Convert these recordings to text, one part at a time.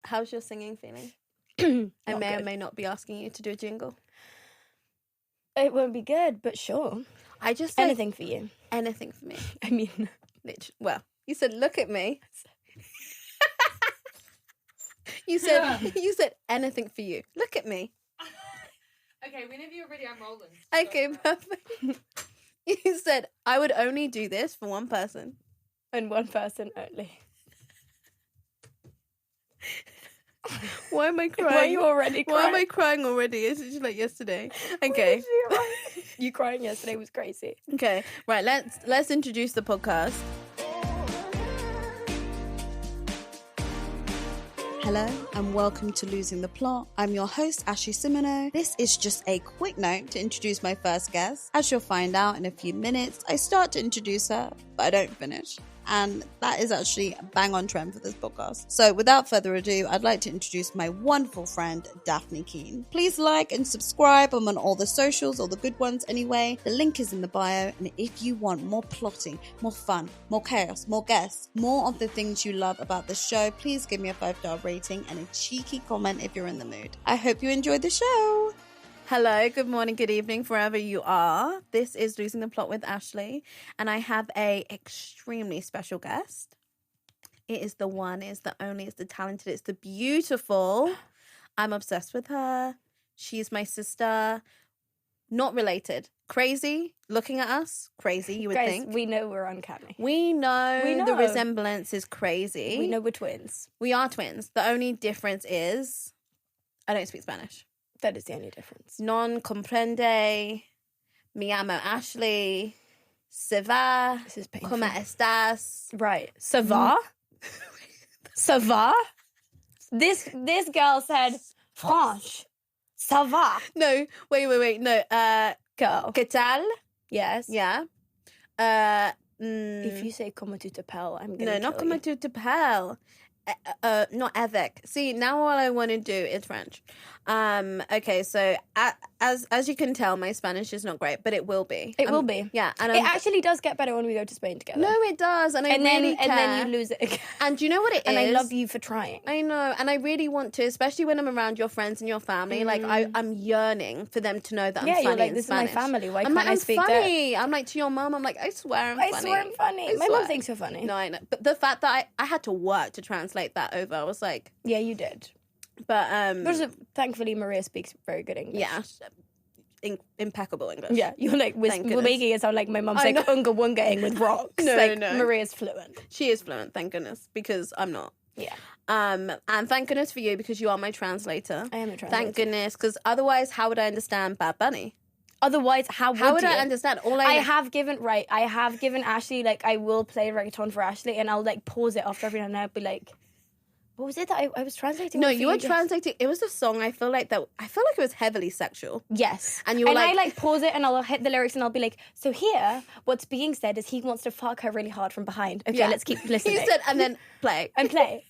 how's your singing feeling? I may or may not be asking you to do a jingle. It won't be good, but sure. I just anything for you. Anything for me. I mean, well, you said look at me. You said anything for you. Look at me. Okay, whenever you're ready, I'm rolling. Okay, perfect. You said I would only do this for one person. And one person only. Why am I crying? Why are you already crying? Why am I crying already? It's just like yesterday. Okay. You crying yesterday was crazy. Okay, right, let's introduce the podcast. Hello and welcome to Losing the Plot. I'm your host, Ashley Simoneau. This is just a quick note to introduce my first guest. As you'll find out in a few minutes, I start to introduce her, but I don't finish. And that is actually a bang on trend for this podcast. So without further ado, I'd like to introduce my wonderful friend, Dafne Keen. Please like and subscribe. I'm on all the socials, all the good ones anyway. The link is in the bio. And if you want more plotting, more fun, more chaos, more guests, more of the things you love about the show, please give me a 5-star rating and a cheeky comment if you're in the mood. I hope you enjoyed the show. Hello, good morning, good evening, wherever you are. This is Losing the Plot with Ashley, and I have a extremely special guest. It is the one, it's the only, it's the talented, it's the beautiful. I'm obsessed with her. She's my sister. Not related. Crazy, looking at us, crazy, you would Guys, think. we know we're uncanny. We know the resemblance is crazy. We know we're twins. We are twins. The only difference is I don't speak Spanish. That is the only difference. Non comprende. Me llamo Ashley. Se va. This is painful. ¿Cómo estás? Right. Ça va? Ça va? This girl said, Franche, ça va? No, wait. No, Girl. ¿Qué tal? Yes. Yeah. If you say comment tu t'appelles, I'm going to No, not comment tu t'appelles. Not avec. See, now all I want to do is French. Okay, so as you can tell, my Spanish is not great, but it will be. It will be. Yeah, and it actually does get better when we go to Spain together. No, it does, and then you lose it again. And do you know what it is? And I love you for trying. I know, and I really want to, especially when I'm around your friends and your family. Like I'm yearning for them to know that I'm funny. Yeah, you're like, in this Spanish. is my family. Why I'm can't I speak funny. that? I'm like to your mum. I'm like, I swear I'm funny. I swear I'm funny. My mum thinks you're funny. No, I know, but the fact that I had to work to translate that over, I was like, yeah, you did. But thankfully Maria speaks very good English. Yeah, impeccable English. Yeah, you're like we're making it sound like my mum's like unga wungaing with rocks. No. Maria's fluent. She is fluent, thank goodness, because I'm not. Yeah. And thank goodness for you because you are my translator. I am a translator. Thank goodness, because otherwise, how would I understand Bad Bunny? Otherwise, how would I understand? I have given Ashley, like, I will play reggaeton for Ashley, and I'll like pause it after every now and then. I'll be like, what was it that I was translating? No, you were translating. It was a song. I feel like it was heavily sexual. Yes, and you were I like pause it and I'll hit the lyrics and I'll be like, so here, what's being said is he wants to fuck her really hard from behind. Okay, let's keep listening. He said, and then play and play.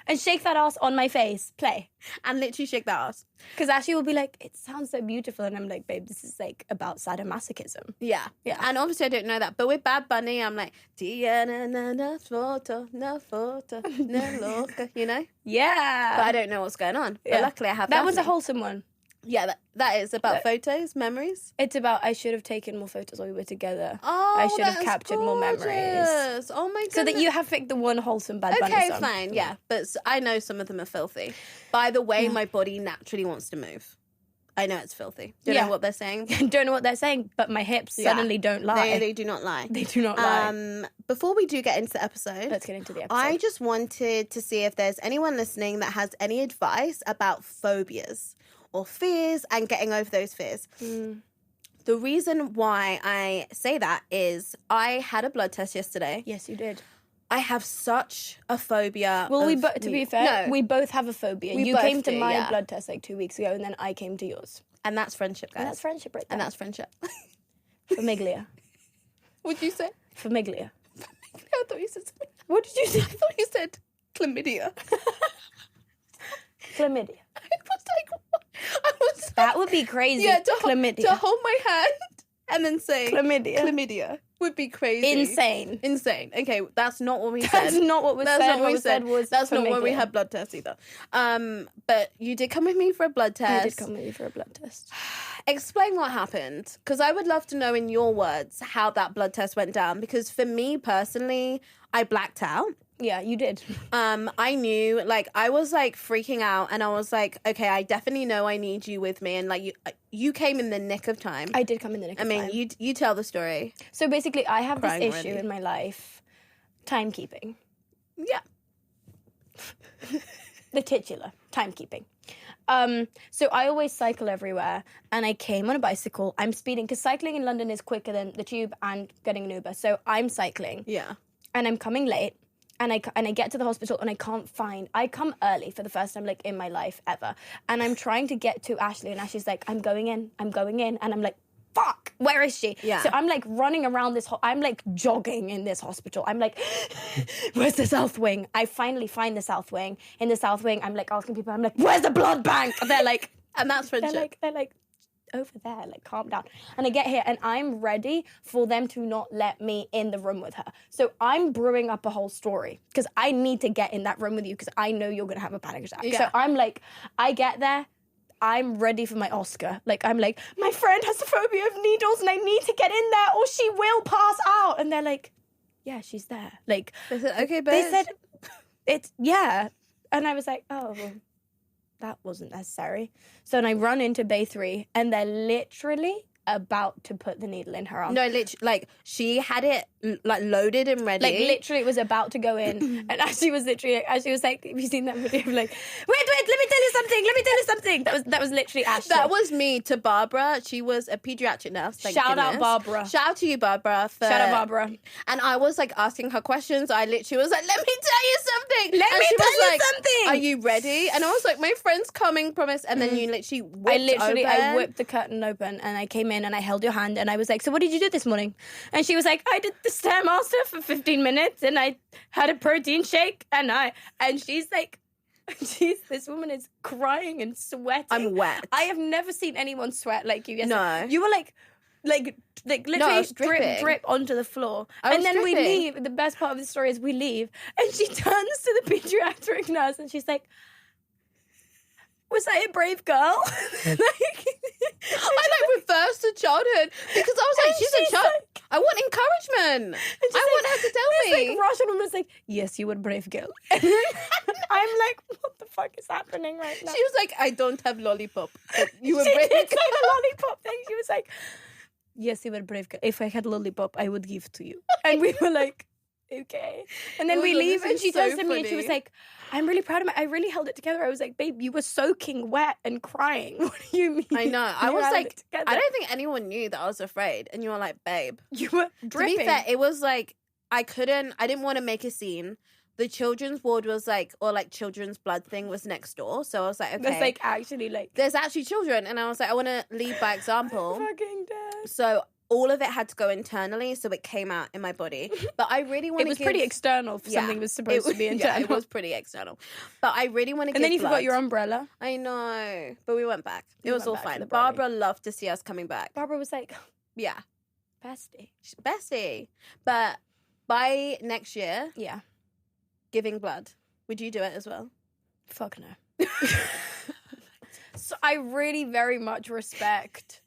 And shake that ass on my face. Play. And literally shake that ass. Because Ashley will be like, it sounds so beautiful. And I'm like, babe, this is like about sadomasochism. Yeah. And obviously I don't know that. But with Bad Bunny, I'm like, na foto, na loca, you know? Yeah. But I don't know what's going on. Yeah. But luckily I have that was a wholesome one. Yeah, that is about photos, memories. It's about I should have taken more photos while we were together. Oh, I should have captured more memories. Oh my goodness. So that you have picked the one wholesome Bad Bunny song. Okay, fine, yeah. But I know some of them are filthy. By the way, my body naturally wants to move. I know it's filthy. Don't know what they're saying. Don't know what they're saying, but my hips suddenly don't lie. They do not lie. They do not lie. Before we do get into the episode, let's get into the episode. I just wanted to see if there's anyone listening that has any advice about phobias or fears and getting over those fears. The reason why I say that is I had a blood test yesterday. Yes, you did. I have such a phobia. Well, to be fair, we both have a phobia. You came to my blood test like 2 weeks ago, and then I came to yours. And that's friendship, guys. And that's friendship right there. And that's friendship. Famiglia. What'd you say? Famiglia. I thought you said something. What did you say? I thought you said chlamydia. Chlamydia. I was that would be crazy. Yeah, chlamydia. To hold my hand and then say chlamydia. Chlamydia. would be crazy. Insane. Okay, that's not what we said. That's not what was That's said. not what What we was said. said was That's for not why we making- had blood tests either. But you did come with me for a blood test. I did come with you for a blood test. Explain what happened, because I would love to know in your words how that blood test went down. Because for me personally, I blacked out. Yeah, you did. I knew, like, I was like freaking out, and I was like, okay, I definitely know I need you with me, and like you came in the nick of time. I did come in the nick of time. you tell the story. So basically, I have Crying this issue already. in my life, timekeeping. Yeah. The titular, timekeeping. So I always cycle everywhere, and I came on a bicycle. I'm speeding, because cycling in London is quicker than the tube and getting an Uber. So I'm cycling. Yeah. And I'm coming late. And I get to the hospital and I come early for the first time like in my life ever. And I'm trying to get to Ashley, and Ashley's like, I'm going in. And I'm like, fuck, where is she? Yeah. So I'm like running around I'm like jogging in this hospital. I'm like, where's the south wing? I finally find the south wing. In the south wing, I'm like asking people, I'm like, where's the blood bank? And they're like, And that's friendship. they're like, over there, like, calm down. And I get here and I'm ready for them to not let me in the room with her. So I'm brewing up a whole story because I need to get in that room with you because I know you're going to have a panic attack. Yeah. So I'm like, I get there, I'm ready for my Oscar. Like, I'm like, my friend has a phobia of needles and I need to get in there or she will pass out. And they're like, yeah, she's there. Like, They said, okay, bitch. they said, it's, yeah. And I was like, oh, well, that wasn't necessary. So then I run into Bay 3 and they're literally about to put the needle in her arm. No, literally, like, she had it, like, loaded and ready. Like, literally, it was about to go in. And Ashley was literally, Ashley was like, have you seen that video? Like, wait, let me tell you something. That was literally Ashley. That was me to Barbara. She was a pediatric nurse. Thank Shout out goodness. Barbara. Shout out to you, Barbara. Shout out Barbara. And I was like asking her questions. I literally was like, let me tell you something. Let and me she tell was you like, something. Are you ready? And I was like, my friend's coming, promise. And then you literally whipped I open. whipped the curtain open and I came in and I held your hand and I was like, so what did you do this morning? And she was like, I did the Stairmaster for 15 minutes and I had a protein shake and she's like, this woman is crying and sweating. I'm wet. I have never seen anyone sweat like you yesterday. No. You were like literally was dripping. drip onto the floor. I And was then we dripping. leave. The best part of the story is we leave and she turns to the pediatric nurse and she's like, was I a brave girl? I like reversed to childhood because I was like, And she's a she's child. like- I want encouragement. I want her to tell This me. like Russian woman was like, yes, you were a brave girl. And then I'm like, what the fuck is happening right now? She was like, I don't have lollipop. But you were She brave. did say the lollipop thing. She was like, yes, you were a brave girl. If I had lollipop, I would give to you. And we were like, okay. And then Oh we my God, leave this and is she so turns to me and she was funny. like, I'm really proud of my, I really held it together. I was like, babe, you were soaking wet and crying. What do you mean? I know. I You was held like, it together. I don't think anyone knew that I was afraid. And you were like, babe. You were dripping. To be fair, it was like, I didn't want to make a scene. The children's ward was like, or like children's blood thing was next door. So I was like, okay. That's like actually like There's actually children. And I was like, I want to lead by example. fucking dead. So all of it had to go internally. So it came out in my body. But I really want It to was pretty external for something was supposed to be internal. Yeah, it was pretty external. But I really want to give And then you forgot blood. your umbrella. I know. But we went back. It We was went all back to fine. the brownie. Barbara loved to see us coming back. Barbara was like, Yeah. bestie. Bestie. But by next year, Yeah. giving blood, would you do it as well? Fuck no. So I really very much respect.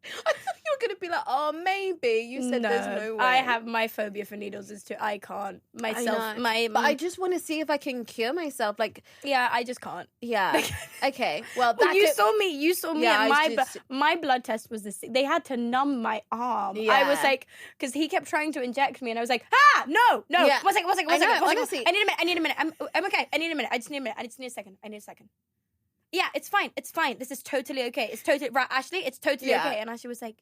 I thought you were going to be like, oh, maybe. You said there's no way. I have my phobia for needles is too. I can't myself. know. But I just want to see if I can cure myself. Like, yeah, I just can't. yeah. Okay. Well, Well, that you could- saw me. You saw me. Yeah, at I my did my blood test was this. They had to numb my arm. I was Yeah. like, because he kept trying to inject me, and I was like, ah, no. Yeah. One second. I know, honestly. I need a minute. I'm okay. I need a minute. I just need a minute. I just need a second. Yeah, it's fine. This is totally okay. It's totally right, Ashley. It's totally Yeah. okay. And Ashley was like,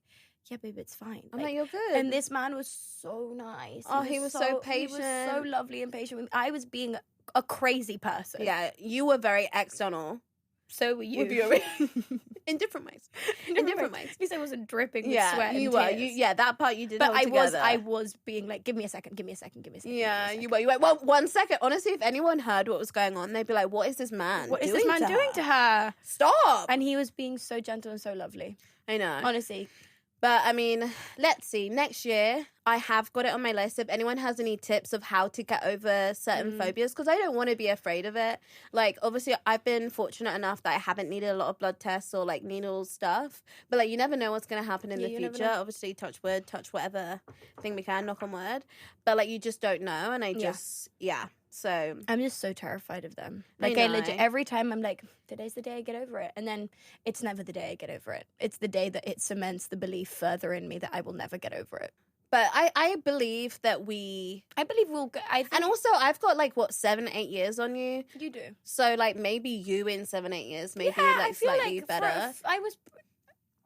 yeah, babe, it's fine. I'm like, you're good. And this man was so nice. Oh, he was so He was so patient. lovely and patient with me. I was being a crazy person. Yeah, you were very external. So were you. With your in different ways. In different ways. At least I wasn't dripping with Yeah, sweat you and were. tears. That part you did. But hold together. I was being like, give me a second. Yeah, you were. You were. Well, 1 second. Honestly, if anyone heard what was going on, they'd be like, "What is this man? What is this man doing to her? Stop!" And he was being so gentle and so lovely. I know. Honestly, But I mean, let's see. Next year, I have got it on my list. If anyone has any tips of how to get over certain phobias, because I don't want to be afraid of it. Like, obviously, I've been fortunate enough that I haven't needed a lot of blood tests or like needle stuff. But like, you never know what's going to happen in the you never future. know. Obviously, touch wood, touch whatever thing we can, knock on wood. But like, you just don't know. And I just, So I'm just so terrified of them. I Like, I know. legit, every time I'm like, today's the day I get over it. And then it's never the day I get over it. It's the day that it cements the belief further in me that I will never get over it. But I believe that I believe we'll go. and also I've got like, what, 7-8 years on you? You do. So like, maybe you in 7-8 years, maybe I like feel slightly like better. I was.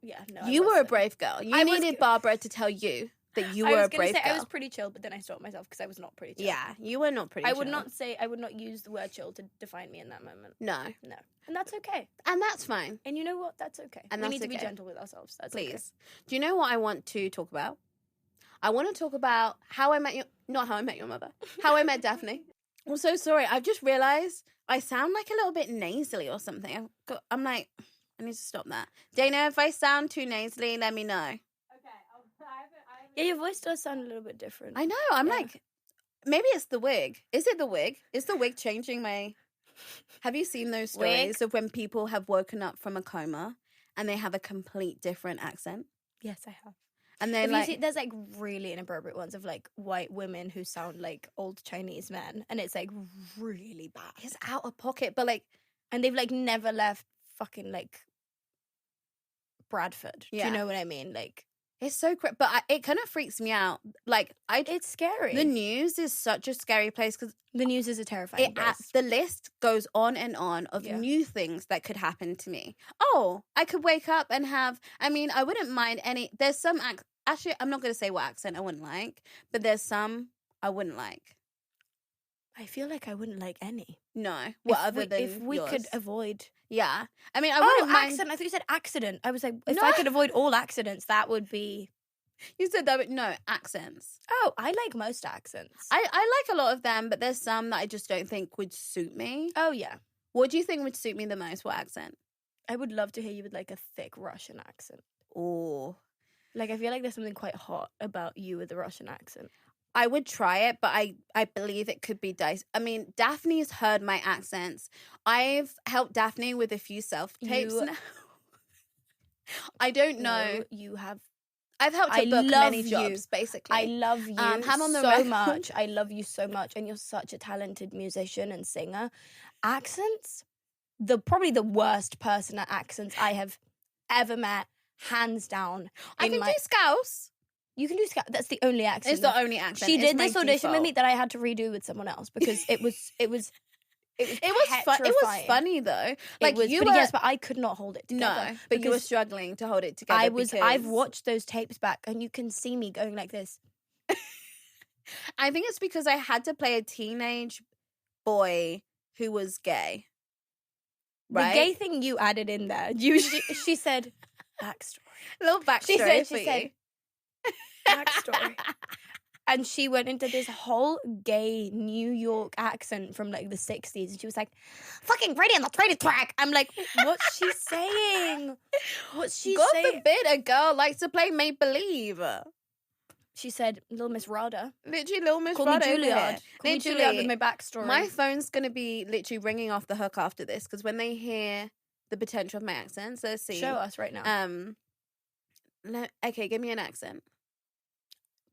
Yeah, no. You were a wasn't. brave girl. You I was needed g- Barbara to tell you that you I were was a gonna brave say girl. I was pretty chill, but then I stopped myself because I was not pretty chill. Yeah, you were not pretty I would chill. not say. I would not use the word chill to define me in that moment. No. No, and that's okay. And that's fine. And you know what? That's okay. And we that's need to be okay. gentle with ourselves. That's Please. okay. Do you know what I want to talk about? I want to talk about how I met your... Not how I met your mother. How I met Daphne. I'm so sorry. I've just realised I sound like a little bit nasally or something. I'm like... I need to stop that. Dana, if I sound too nasally, let me know. Okay, Yeah, your voice does sound a little bit different. I know. I'm Yeah. like... Maybe it's the wig. Is it the wig? Is the wig changing my... Have you seen those stories of when people have woken up from a coma and they have a complete different accent? Yes, I have. And then Have like... you seen, there's like really inappropriate ones of like white women who sound like old Chinese men, and it's like really bad. It's out of pocket, but like... And they've like never left fucking like Bradford. Do Yeah. you know what I mean? Like, It's so but it kind of freaks me out. Like it's scary. the news is such a scary place because The news is a terrifying place. the list goes on and on of Yeah. new things that could happen to me. Oh, I could wake up and have. I mean, I wouldn't mind any. There's some actually, I'm not going to say what accent I wouldn't like, but there's some I wouldn't like. I feel like I wouldn't like any. No, what other than if we yours? could avoid. Yeah, I mean, I wouldn't mind. Accent! I thought you said accident. I was like, if No. I could avoid all accidents, that would be. You said that, but no accents. Oh, I like most accents. I like a lot of them, but there's some that I just don't think would suit me. Oh yeah, What do you think would suit me the most? What accent? I would love to hear you with like a thick Russian accent. Oh, Like, I feel like there's something quite hot about you with a Russian accent. I would try it, but I believe it could be dicey. I mean, Daphne's heard my accents. I've helped Daphne with a few self-tapes You- now. I don't know. No, you have. I've helped I her book love many you. jobs, basically. I love you I'm on the so record. much. I love you so much, and you're such a talented musician and singer. Accents, probably the worst person at accents I have ever met, hands down. I in can my- do Scouse. You can do that's the only accent. It's the only accent. She It's did my this audition with me default. that I had to redo with someone else because it was It was petrifying. funny though. Like it was, you but were yes, but I could not hold it together. no, but you were because struggling to hold it together. I've because watched those tapes back, and you can see me going like this. I think it's because I had to play a teenage boy who was gay. Right? The gay thing you added in there. She said backstory. Little backstory She said for you. backstory. And she went into this whole gay New York accent from like the 60s. And she was like, fucking ready on the trading track. I'm like, what's she saying? What's she God saying? forbid a girl likes to play make believe. She said, Little Miss Rada. Literally, little Miss Call me Rod over here. Juilliard. Call me Juilliard with my backstory. My phone's gonna be literally ringing off the hook after this because when they hear the potential of my accents, let's see. Show us right now. Okay, give me an accent.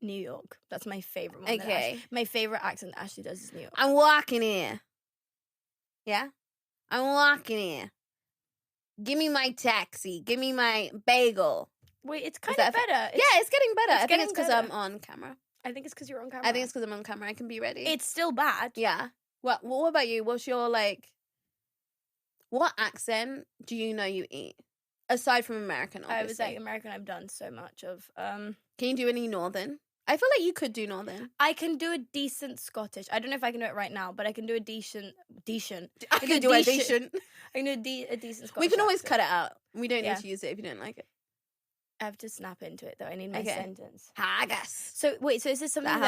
New York. That's my favorite one. Okay. My favorite accent that Ashley does is New York. I'm walking here. Yeah? I'm walking here. Give me my taxi. Give me my bagel. Wait, it's kind that of better. Yeah, it's getting better. it's I think it's getting because I'm better. on camera. I think it's because you're on camera. I think it's because I'm on camera. I can be ready. It's still bad. Yeah. What about you? What's your, like... What accent do you know you eat? Aside from American, obviously. I was like, American, I've done so much of. Can you do any Northern? I feel like you could do Northern. I can do a decent Scottish. I don't know if I can do it right now, but I can do a decent. I can do a decent. I can do a decent Scottish. We can always accent. cut it out. We don't Yeah. need to use it if you don't like it. I have to snap into it though. I need my Okay. sentence. Haggis. So wait, so is this something That that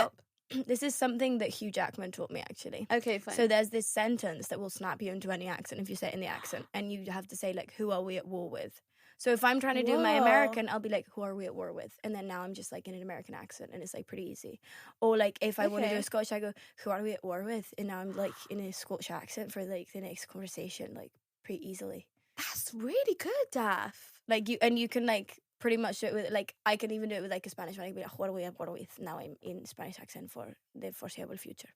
help? this is something that Hugh Jackman taught me actually. Okay, fine. So there's this sentence that will snap you into any accent if you say it in the accent, and you have to say like, "Who are we at war with?" So if I'm trying to do my Whoa. American, I'll be like, who are we at war with? And then now I'm just like in an American accent and it's like pretty easy. Or like if I want to do Okay. a Scottish, I go, who are we at war with? And now I'm like in a Scottish accent for like the next conversation, like pretty easily. That's really good, Daph. Like you can like pretty much do it with like I can even do it with like a Spanish one. I can be like, what are we at war with? Now I'm in Spanish accent for the foreseeable future.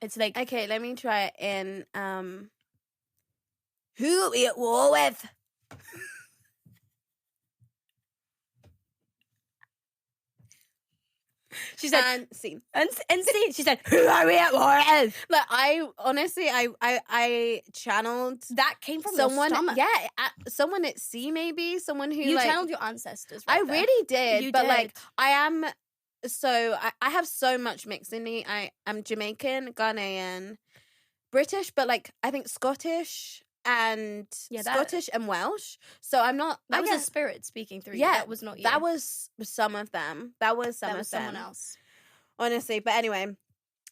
It's like Okay, let me try it in who are we at war with? she said And scene. and see, she said, who are we at war with? Like I honestly, I channeled That came from someone. your stomach. Yeah, someone at sea, maybe someone who You like channeled your ancestors. I Right there. really did, You but did. like I am. So I have so much mixed in me. I'm Jamaican, Ghanaian, British, but like I think Scottish and Yeah, that- Scottish and Welsh. So I'm not. That I was a guess- spirit speaking through you. Yeah, That was not you. That was some of them. That was some that of was them. someone else. Honestly, but anyway,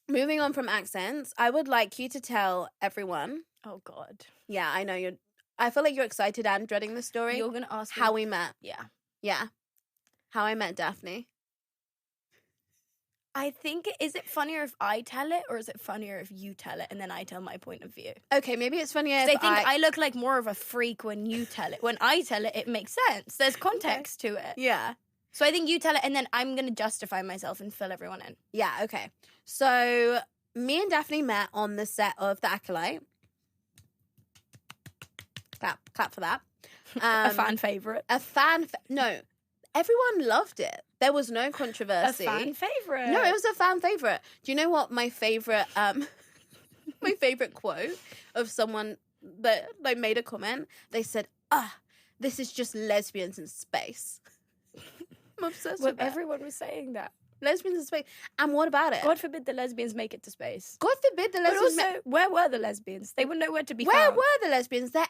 moving on from accents, I would like you to tell everyone. Oh God. Yeah, I know you're. I feel like you're excited and dreading the story. You're gonna ask me How we met. Yeah. Yeah, how I met Daphne. I think is it funnier if I tell it or is it funnier if you tell it and then I tell my point of view? Okay, maybe it's funnier. 'Cause If I think I look like more of a freak when you tell it. When I tell it, it makes sense. There's context to it. Yeah. So I think you tell it and then I'm gonna justify myself and fill everyone in. Yeah, okay. So me and Daphne met on the set of The Acolyte. Clap for that. A fan favorite. No, everyone loved it. There was no A controversy. fan favorite. No, it was a fan favorite. Do you know what my favorite my favorite quote of someone that like made a comment? They said, this is just lesbians in space." I'm obsessed Well, with that. everyone was saying that. Lesbians in space. And what about it? God forbid the lesbians make it to space. God forbid the But lesbians. also, where were the lesbians? They wouldn't know where to be Where found. were the lesbians? They're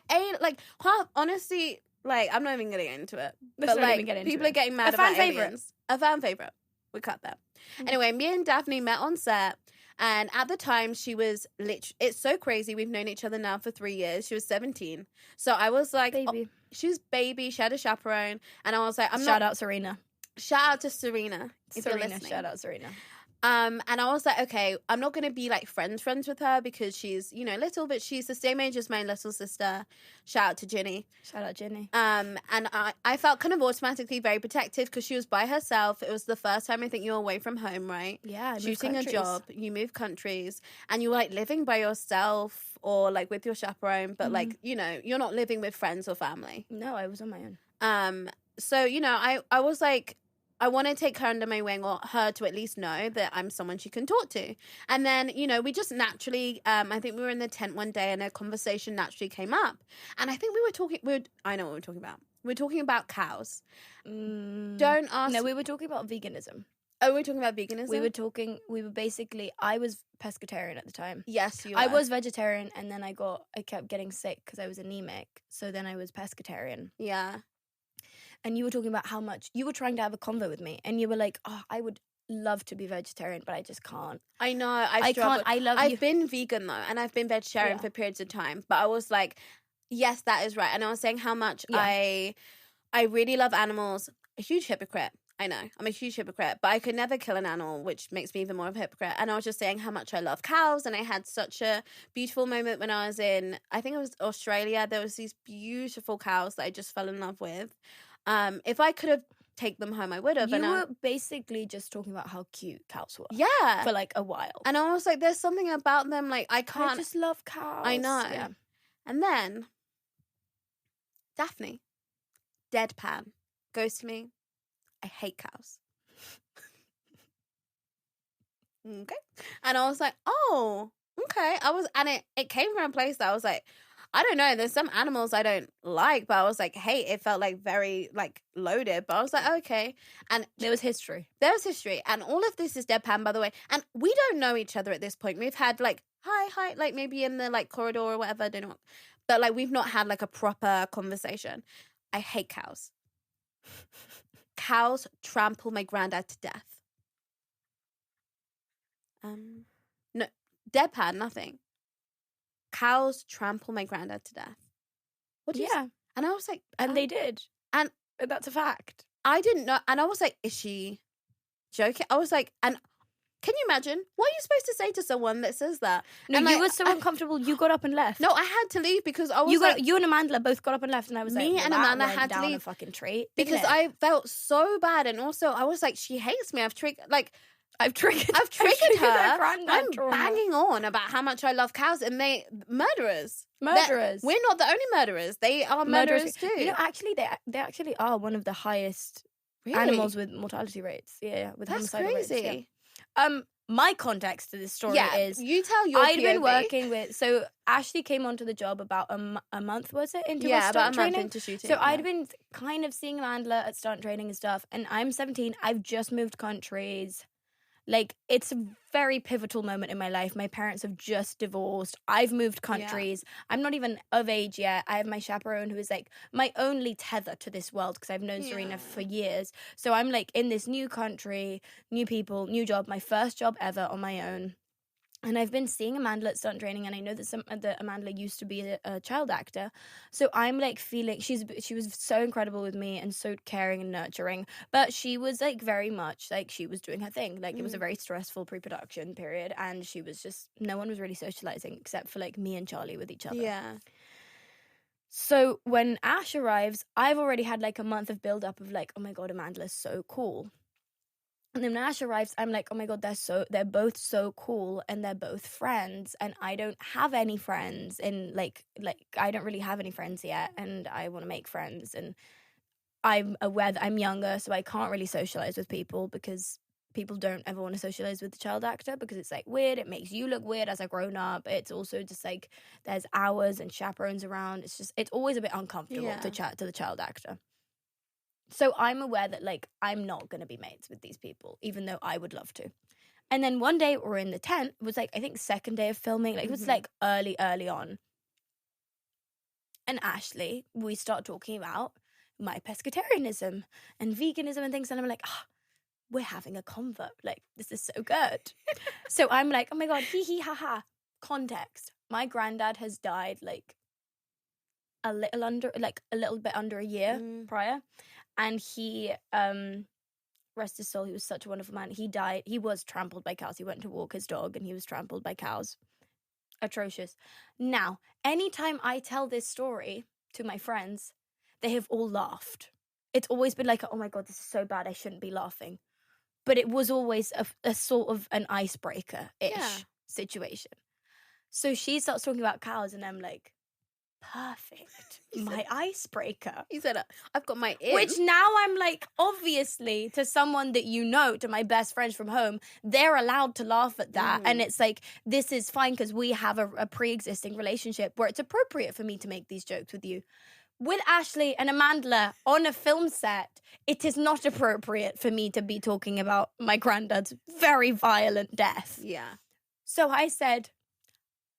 honestly, like, I'm not even gonna get into it. Let's but not like, even get into people it. are getting mad A fan about favorite. aliens. A fan favorite. We cut that. Anyway, me and Daphne met on set, and at the time she was it's so crazy. We've known each other now for 3 years. She was 17, so I was like, Baby. she was baby. She had a chaperone, and I was like, Shout out Serena. Shout out to Serena if you're Serena, listening. shout out Serena. And I was like, okay, I'm not gonna be like friends with her because she's, little, but she's the same age as my little sister. Shout out to Ginny. Shout out Jenny. And I felt kind of automatically very protective because she was by herself. It was the first time I think you were away from home, right? Yeah, I moved Shooting a countries. job, you move countries, and you were like living by yourself or like with your chaperone, but like, you're not living with friends or family. No, I was on my own. So, I was like, I want to take her under my wing, or her to at least know that I'm someone she can talk to. And then, we just naturally, I think we were in the tent one day and a conversation naturally came up. And I think I know what we're talking about. We're talking about cows. Don't ask. No, we were talking about veganism. Oh, we're talking about veganism? We were basically, I was pescatarian at the time. Yes, you I were. was vegetarian and then I kept getting sick because I was anemic. So then I was pescatarian. Yeah. And you were talking about how much you were trying to have a convo with me, and you were like, "Oh, I would love to be vegetarian, but I just can't." I know. I can't. I love you. I've been vegan though, and I've been vegetarian Yeah. for periods of time. But I was like, yes, that is right. And I was saying how much Yeah. I really love animals. A huge hypocrite. I know. I'm a huge hypocrite, but I could never kill an animal, which makes me even more of a hypocrite. And I was just saying how much I love cows. And I had such a beautiful moment when I was I think it was Australia. There was these beautiful cows that I just fell in love with. If I could have taken them home, I would have. You were basically just talking about how cute cows were. Yeah. For like a while. And I was like, there's something about them, like, I can't. I just love cows. I know. Yeah. And then Daphne, deadpan, goes to me, I hate cows. Okay. And I was like, oh, okay. It came from a place that I was like, I don't know. There's some animals I don't like, but I was like, hey, it felt like very like loaded. But I was like, okay. And There was history. there's history. And all of this is deadpan, by the way. And we don't know each other at this point. We've had like, hi, like maybe in the like corridor or whatever. I don't know. But like we've not had like a proper conversation. I hate cows. Cows trample my granddad to death. No, deadpan, nothing. Cows trample my granddad to death. What do you say? Yeah. And I was like, And they did. And That's a fact. I didn't know. And I was like, is she joking? I was like, and can you imagine? What are you supposed to say to someone that says that? No, and you like, were so uncomfortable. You got up and left. No, I had to leave because I was You and Amanda both got up and left, and I was Me like, and well, that Amanda went had to down a leave fucking treat because didn't it? I felt so bad, and also I was like, she hates me. I've triggered I've triggered her. her granddad I'm trauma. banging on about how much I love cows, and they murderers. Murderers. We're not the only murderers. They are murderers too. You know, actually, they actually are one of the highest Really? animals with mortality rates. Yeah, with That's homicidal crazy. rates. Yeah. My context to this story is you tell your I'd been POV. working with. So Ashley came onto the job about a month, was it? Into Yeah, her about stunt a month training. into shooting. So I'd been kind of seeing Amanda at stunt training and stuff, and I'm 17. I've just moved countries. Like, it's a very pivotal moment in my life. My parents have just divorced. I've moved countries. I'm not even of age yet. I have my chaperone who is like my only tether to this world because I've known Serena for years. So I'm like in this new country, new people, new job, my first job ever on my own. And I've been seeing Amanda at stunt training, and I know that Amanda used to be a child actor. So I'm like feeling she was so incredible with me and so caring and nurturing. But she was like very much like she was doing her thing. Like it was a very stressful pre-production period, and she was just no one was really socializing except for like me and Charlie with each other. Yeah. So when Ash arrives, I've already had like a month of build up of like, oh my god, Amanda is so cool. And then when Ash arrives, I'm like, oh my god, they're both so cool, and they're both friends, and I don't have any friends, and like I don't really have any friends yet, and I want to make friends, and I'm aware that I'm younger, so I can't really socialize with people because people don't ever want to socialize with the child actor because it's like weird. It makes you look weird as a grown up. It's also just like there's hours and chaperones around. It's always a bit uncomfortable to chat to the child actor. So I'm aware that, like, I'm not going to be mates with these people, even though I would love to. And then one day we're in the tent. It was, like, I think second day of filming. Like, it was, like, early on. And Ashley, we start talking about my pescatarianism and veganism and things. And I'm like, we're having a convo. Like, this is so good. So I'm like, oh, my God, hee hee ha ha. Context. My granddad has died, like, a little bit under a year prior. And he, rest his soul, he was such a wonderful man. He died. He was trampled by cows. He went to walk his dog and he was trampled by cows. Atrocious. Now, anytime I tell this story to my friends, they have all laughed. It's always been like, oh my God, this is so bad. I shouldn't be laughing. But it was always a sort of an icebreaker-ish situation. So she starts talking about cows and I'm like, perfect. My icebreaker. He said, I've got my in. Which now I'm like, obviously, to someone that you know, to my best friends from home, they're allowed to laugh at that. And it's like, this is fine because we have a pre-existing relationship where it's appropriate for me to make these jokes with you. With Ashley and Amanda on a film set, it is not appropriate for me to be talking about my granddad's very violent death. Yeah. So I said,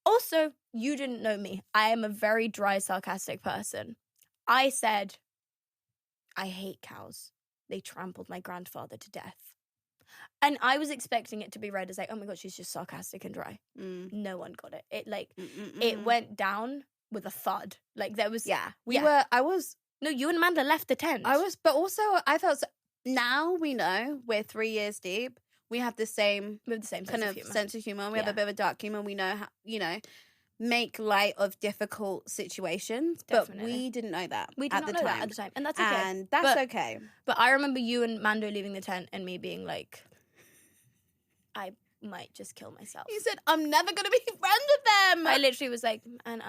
also, you didn't know me. I am a very dry, sarcastic person. I said, I hate cows. They trampled my grandfather to death. And I was expecting it to be read as like, oh my God, she's just sarcastic and dry. No one got it. It went down with a thud. Like there was... No, you and Amanda left the tent. But also I felt, now we know we're 3 years deep. We have the same kind of sense of humor. We have a bit of a dark humor. We know how, make light of difficult situations. Definitely. But we didn't know that. We did not know that at the time. And that's okay. And that's okay. But I remember you and Mando leaving the tent and me being like, I might just kill myself. You said, I'm never going to be friends with them. I literally was like, and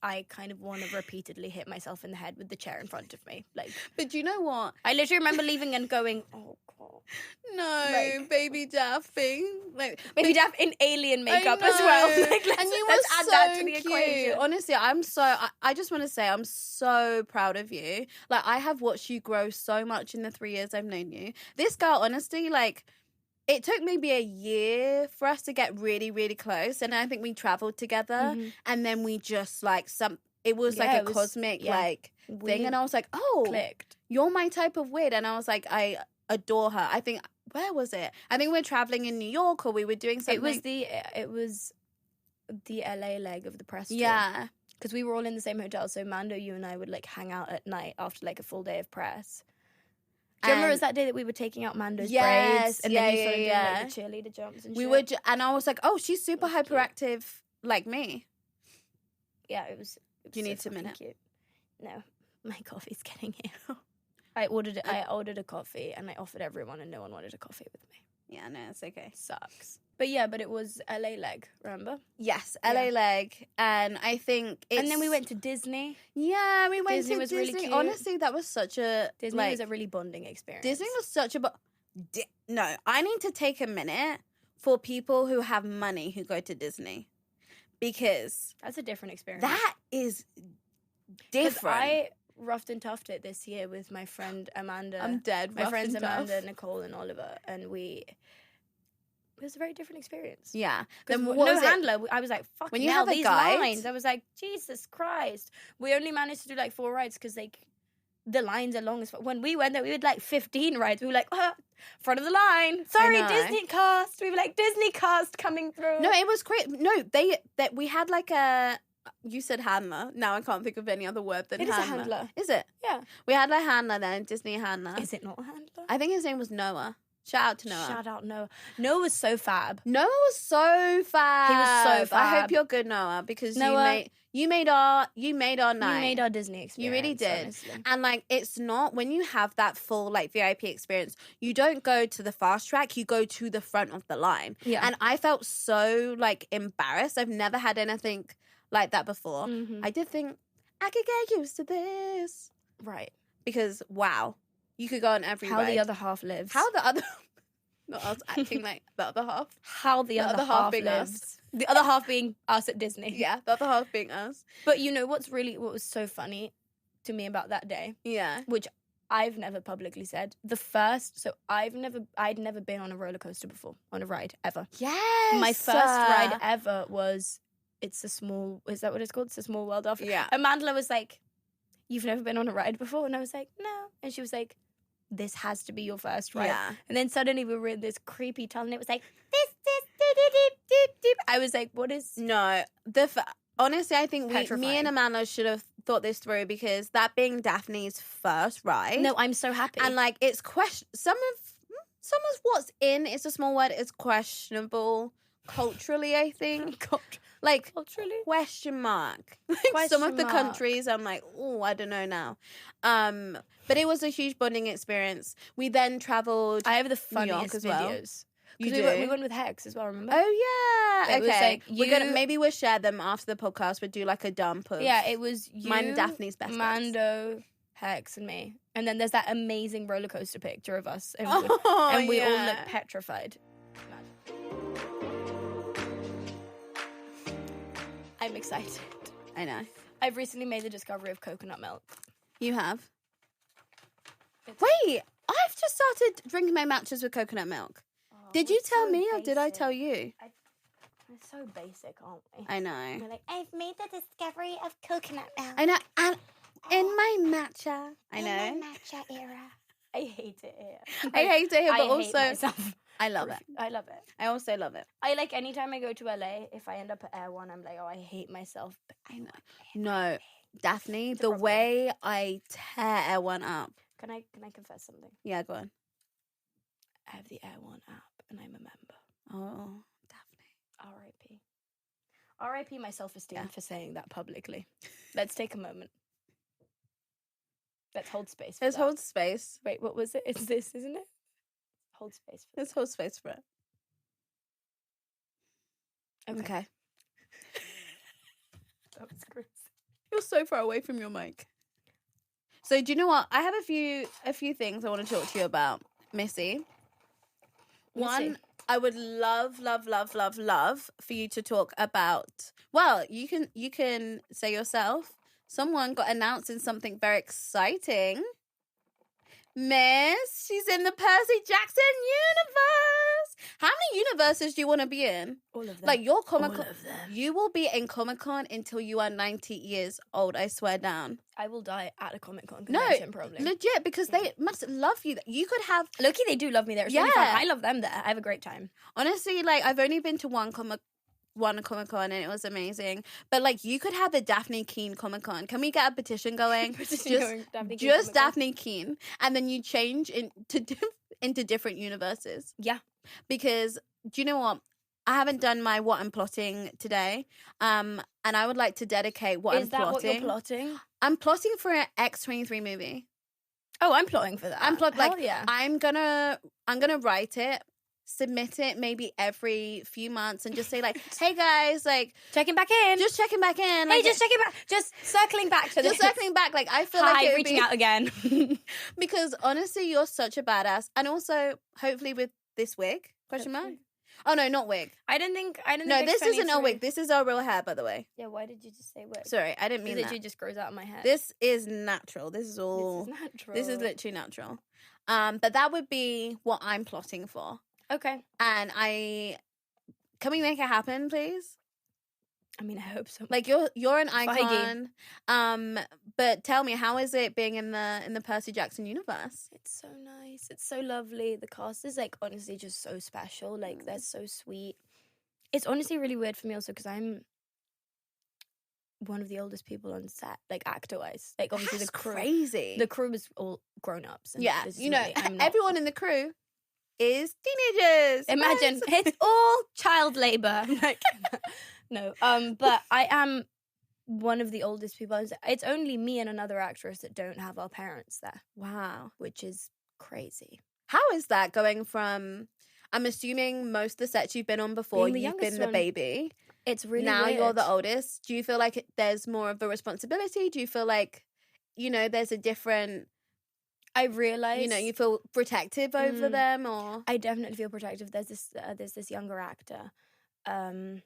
I kind of want to repeatedly hit myself in the head with the chair in front of me. Like, but you know what? I literally remember leaving and going, oh God. No, baby Daphne. Like, baby Daphne in alien makeup as well. Like, let's add that to the cute. equation. Honestly, I just want to say I'm so proud of you. Like, I have watched you grow so much in the 3 years I've known you. This girl, honestly, like, it took maybe a year for us to get really, really close. And I think we traveled together. And then we just, like, it was like a cosmic, like, thing. And I was like, oh, clicked. You're my type of weird. And I was like, I adore her. I think, where was it? I think we were traveling in New York or we were doing something. It was the LA leg of the press tour. Yeah. because we were all in the same hotel. So Mando, you and I would like hang out at night after like a full day of press. Do you remember it was that day that we were taking out Mando's braids? And then you started doing like the cheerleader jumps and shit? And I was like, oh, she's super hyperactive like me. Yeah, it was you need so a minute? Cute. No, my coffee's getting here. I ordered a coffee and I offered everyone and no one wanted a coffee with me. Yeah, no, it's okay. Sucks. But yeah, but it was LA leg, remember? Yes, LA leg. And I think it's... And then we went to Disney. Yeah, we went Disney to was Disney. really cute. Honestly, that was such a... Disney was a really bonding experience. Disney was such a... No, I need to take a minute for people who have money who go to Disney. Because... That's a different experience. That is different. I roughed and toughed it this year with my friend Amanda. I'm dead. My friends Amanda, Nicole, and Oliver, and it was a very different experience. Yeah. Then no handler. I was like, fuck. When you have these lines, I was like, Jesus Christ. We only managed to do like 4 rides because like the lines are long as fuck. When we went there, we had like 15 rides. We were like, front of the line. Sorry, Disney cast. We were like, Disney cast coming through. No, it was great. No, we had like a... You said handler. Now I can't think of any other word than handler. It is a handler. Is it? Yeah. We had a handler then, Disney handler. Is it not a handler? I think his name was Noah. Shout out to Noah. Shout out Noah. Noah was so fab. Noah was so fab. He was so fab. I hope you're good, Noah, because Noah, you made our night. You made our Disney experience. You really did. Honestly. And like, it's not when you have that full like VIP experience, you don't go to the fast track, you go to the front of the line. Yeah. And I felt so like embarrassed. I've never had anything like that before. Mm-hmm. I did think I could get used to this. Right. Because wow, you could go on every How ride. the other half lives. How the other not us acting like the other half. How the other half being lives. us. The other half being us at Disney. Yeah, the other half being us. But you know what was so funny to me about that day, Yeah. which I've never publicly said. I'd never been on a roller coaster before, on a ride ever. Yes. My first ride ever was is that what it's called? It's a Small World of. Yeah. And Mandela was like, you've never been on a ride before? And I was like, no. And she was like, this has to be your first ride. Yeah. And then suddenly we were in this creepy tunnel and it was like, this, doop. I was like, what is... No. Honestly, I think me and Amanda should have thought this through, because that being Daphne's first ride. No, I'm so happy. And like, it's some of what's in It's a Small World is questionable culturally, I think. Like, culturally? Question mark. Like some of the countries, I'm like, oh, I don't know now. But it was a huge bonding experience. We then traveled. I have the New York funniest as well. videos. You we do? We went with Hex as well, remember? Oh yeah. It was Okay. like maybe we'll share them after the podcast. We'll do like a dump of. Yeah, it was you, mine and Daphne's best friends. Mando, Hex, and me. And then there's that amazing roller coaster picture of us, and, Oh, we all yeah. look petrified. I'm excited. I know. I've recently made the discovery of coconut milk. You have. Wait, I've just started drinking my matchas with coconut milk. Did you tell me or did I tell you? We're so basic, aren't we? I know. We're like, I've made the discovery of coconut milk. I know. And in my matcha, I know. In my matcha era. I hate it here. I hate it here, but I hate also myself. I love it. I love it. I also love it. I like anytime I go to LA, if I end up at Air One, I'm like, oh, I hate myself. But I know. No, Daphne, the way I tear Air One up. Can I confess something? Yeah, go on. I have the Air One app and I'm a member. Oh, Daphne. R.I.P. R.I.P. my self-esteem for saying that publicly. Let's take a moment. Let's hold space for Let's that. hold space. Wait, what was it? It's this, isn't it? Hold space for Let's hold space for it. that. Okay. That was crazy. You're so far away from your mic. So do you know what? I have a few things I want to talk to you about, Missy. One, I would love for you to talk about. Well, you can say yourself. Someone got announced in something very exciting. Miss, she's in the Percy Jackson universe. How many universes do you want to be in? All of them. Like your Comic-Con. All of them. You will be in Comic-Con until you are 90 years old, I swear down. I will die at a Comic-Con No, convention, probably. legit, because they must love you. You could have... Loki, they do love me there. It's really Yeah. fun. I love them there. I have a great time. Honestly, like, I've only been to one one Comic-Con and it was amazing. But like, you could have the Dafne Keen Comic-Con. Can we get a petition going? Just Dafne Keen, and then you change into different universes. Yeah. Because do you know what? I haven't done my what I'm plotting today. And I would like to dedicate what I'm plotting. Is that what you're plotting? I'm plotting for an X-23 movie. Oh, I'm plotting for that. I'm gonna write it, submit it maybe every few months, and just say like, hey guys, like checking back in. Just checking back in. Hey, just checking back. Just circling back to this. Just circling back. Like, I feel like reaching out again. Because honestly, you're such a badass. And also, hopefully with this wig, question mark? Oh no, not wig. I don't think. No, this isn't a wig. This is our real hair, by the way. Yeah, why did you just say wig? Sorry, I didn't mean that. It literally just grows out of my head. This is natural. This is natural. This is literally natural. But that would be what I'm plotting for. Okay. And can we make it happen, please? I mean, I hope so. Like, you're an icon. But tell me, how is it being in the Percy Jackson universe? It's so nice. It's so lovely. The cast is like honestly just so special. Like, they're so sweet. It's honestly really weird for me also because I'm one of the oldest people on set, like actor-wise. Like, obviously That's the crew. Crazy. The crew is all grown-ups. And yeah, you know, everyone in the crew is teenagers. Imagine it's all child labor. Like, no, but I am one of the oldest people. It's only me and another actress that don't have our parents there. Wow, which is crazy. How is that going from? I'm assuming most of the sets you've been on before, you've been the baby. It's really now weird. You're the oldest. Do you feel like there's more of a responsibility? Do you feel like, you know, there's a different? I realize, you know, you feel protective over them, or I definitely feel protective. There's this younger actor, and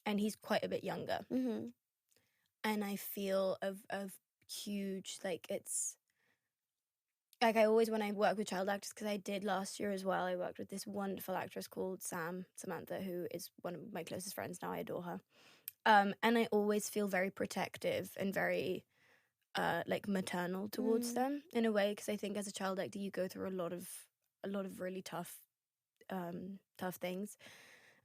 he's quite a bit younger, and I feel of huge, like, it's like I always, when I work with child actors, because I did last year as well, I worked with this wonderful actress called Samantha, who is one of my closest friends now. I adore her, and I always feel very protective and very like maternal towards them in a way, because I think as a child actor you go through a lot of really tough things,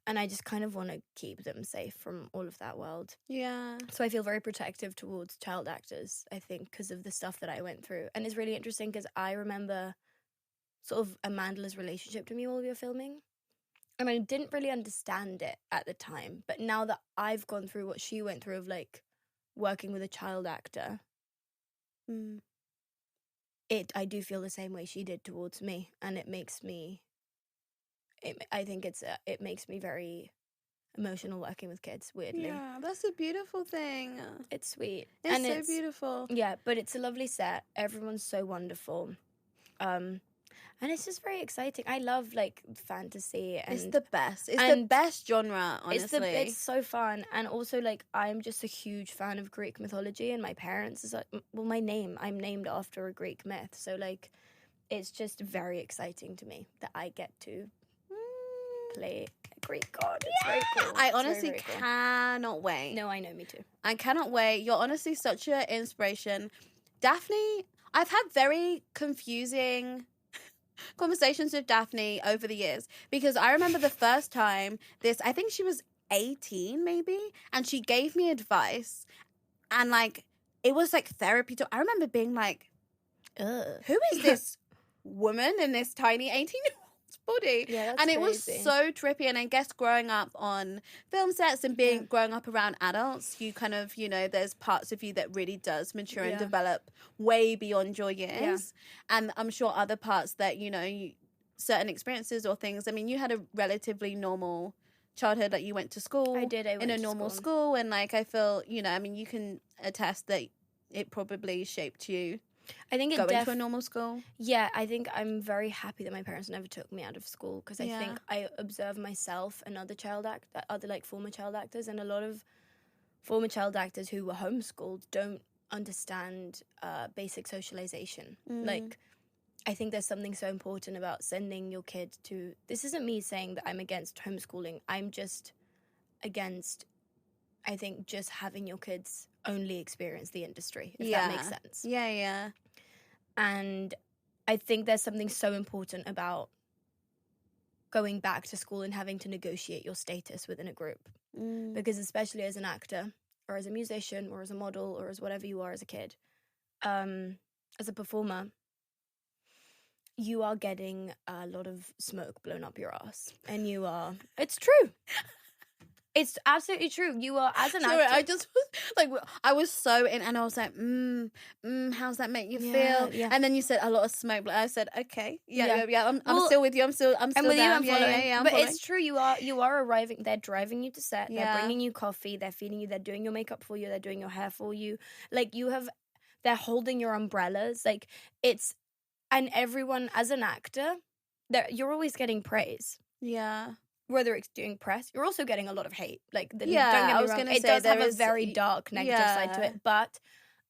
and I just kind of want to keep them safe from all of that world. Yeah. So I feel very protective towards child actors, I think, because of the stuff that I went through. And it's really interesting because I remember sort of Amanda's relationship to me while we were filming, and I didn't really understand it at the time, but now that I've gone through what she went through of like working with a child actor, I do feel the same way she did towards me, and it makes me it makes me very emotional working with kids, weirdly. Yeah, that's a beautiful thing. It's sweet. It's so beautiful. Yeah, but it's a lovely set. Everyone's so wonderful. And it's just very exciting. I love like fantasy, and it's the best. It's the best genre, honestly. It's so fun. And also, like, I'm just a huge fan of Greek mythology, and my parents is like, well, I'm named after a Greek myth. So like, it's just very exciting to me that I get to play a Greek god. It's very cool. I honestly cannot wait. No, I know, me too. I cannot wait. You're honestly such an inspiration. Dafne, I've had very confusing conversations with Dafne over the years, because I remember the first time I think she was 18 maybe, and she gave me advice, and like, it was like therapy talk. I remember being like, who is this woman in this tiny 18-year-old's body? Yeah, that's and it crazy. was so trippy. And I guess growing up on film sets and growing up around adults, you kind of, you know, there's parts of you that really does mature and develop way beyond your years. And I'm sure other parts that, you know, certain experiences or things. I mean, you had a relatively normal childhood. Like, you went to school. I did. I went in a to normal school. And like, I feel, you know, I mean, you can attest that it probably shaped you. I think going to a normal school. Yeah, I think I'm very happy that my parents never took me out of school, because I think I observe myself and other like former child actors, and a lot of former child actors who were homeschooled don't understand basic socialization. Like, I think there's something so important about sending your kid to. This isn't me saying that I'm against homeschooling. I'm just against, I think, just having your kids only experience the industry, if that makes sense. Yeah. And I think there's something so important about going back to school and having to negotiate your status within a group. Because especially as an actor or as a musician or as a model or as whatever you are as a kid, as a performer, you are getting a lot of smoke blown up your ass. And it's true. It's absolutely true. You are, as an actor. I just was like, I was so in, and I was like, how's that make you feel? Yeah. And then you said a lot of smoke, but I said, okay, I'm still with you. I'm still with down. you. I'm following. I'm but following. it's true. You are arriving. They're driving you to set. They're Yeah. bringing you coffee. They're feeding you. They're doing your makeup for you. They're doing your hair for you. Like they're holding your umbrellas. Like and everyone as an actor, you're always getting praise. Yeah. Whether it's doing press, you're also getting a lot of hate. Like, don't Yeah, get me I was wrong, gonna it say does have there a is- very dark negative side to Yeah. it. But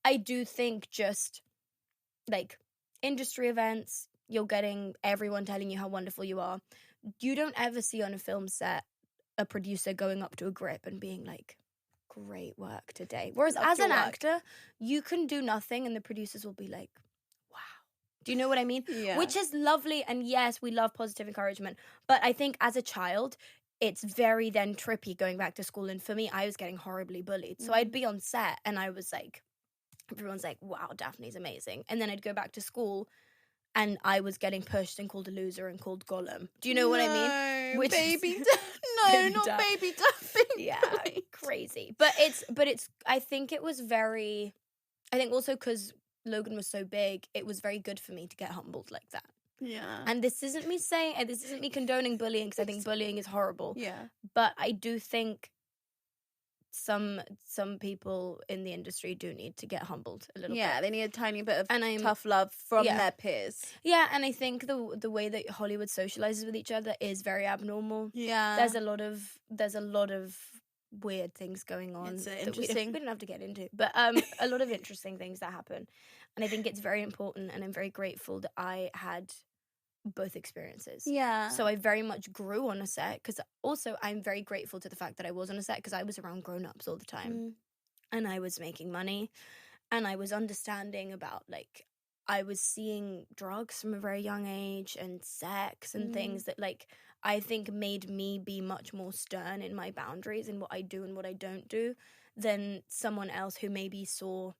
I do think just like industry events, you're getting everyone telling you how wonderful you are. You don't ever see on a film set a producer going up to a grip and being like, "Great work today." Whereas Love as your an work. actor, you can do nothing and the producers will be like, "Wow." Do you know what I mean? Yeah. Which is lovely. And yes, we love positive encouragement. But I think as a child, it's very then trippy going back to school. And for me, I was getting horribly bullied. So I'd be on set and I was like, everyone's like, wow, Daphne's amazing. And then I'd go back to school and I was getting pushed and called a loser and called Gollum. Do you know what I mean? Which is Baby, no, really not dumb. baby Daphne. Yeah, crazy. But it's I think it was very, I think also because Logan was so big, it was very good for me to get humbled like that. Yeah. And this isn't me condoning bullying, because I think bullying is horrible. Yeah. But I do think some people in the industry do need to get humbled a little Yeah, bit. they need a tiny bit of And tough love from Yeah. their peers. Yeah, and I think the way that Hollywood socializes with each other is very abnormal. Yeah. There's a lot of weird things going on. It's that interesting. we don't have to get into, but a lot of interesting things that happen. And I think it's very important, and I'm very grateful that I had both experiences. Yeah. So I very much grew on a set, because also I'm very grateful to the fact that I was on a set, because I was around grown-ups all the time. And I was making money, and I was understanding about, like, I was seeing drugs from a very young age and sex and things that, like, I think made me be much more stern in my boundaries in what I do and what I don't do than someone else who maybe saw,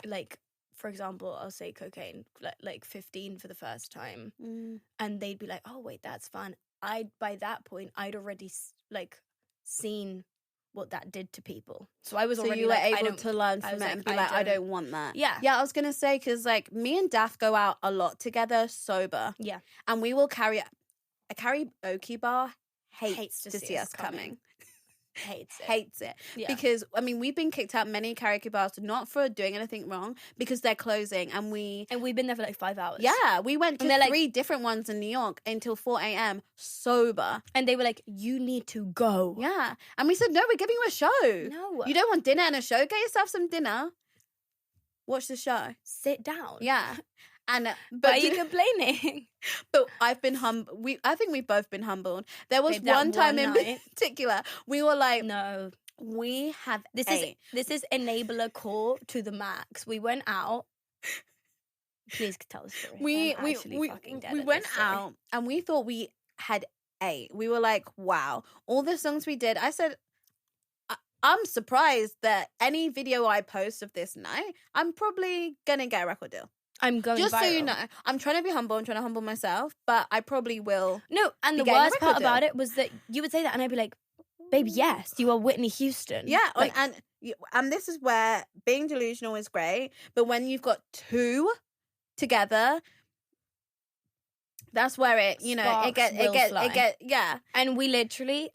like, for example, I'll say cocaine, like 15 for the first time, and they'd be like, "Oh, wait, that's fun." By that point, I'd already seen what that did to people, so I was So already you were like, able to learn from it and be like, I don't want that. Yeah. Yeah, I was going to say, because, like, me and Daph go out a lot together sober. Yeah. And we will carry a karaoke bar hates Hates to see us coming. hates it. Yeah. Because, I mean, we've been kicked out many karaoke bars, not for doing anything wrong, because they're closing. And we've been there for like 5 hours. Yeah, we went And to they're 3 different ones in New York until 4 a.m. sober. And they were like, "You need to go." Yeah. And we said, no, we're giving you a show. No. You don't want dinner and a show? Get yourself some dinner. Watch the show. Sit down. Yeah. And Why but are you complaining? But I've been I think we've both been humbled. There was Babe, that one time one in night- particular, we were like, No. we have This is enabler core to the max. We went out. Please tell the story. we I'm actually fucking dead at went this story. out and we thought we had 8. We were like, wow, all the songs we did. I said, I'm surprised that any video I post of this night, I'm probably gonna get a record deal. I'm going Just so you viral. know, I'm trying to be humble. I'm trying to humble myself, but I probably will. No, and be the getting a worst part record about deal. it was that you would say that, and I'd be like, "Babe, yes, you are Whitney Houston." Yeah, like, and this is where being delusional is great, but when you've got 2 together, that's where it Sparks will fly. yeah. and we literally.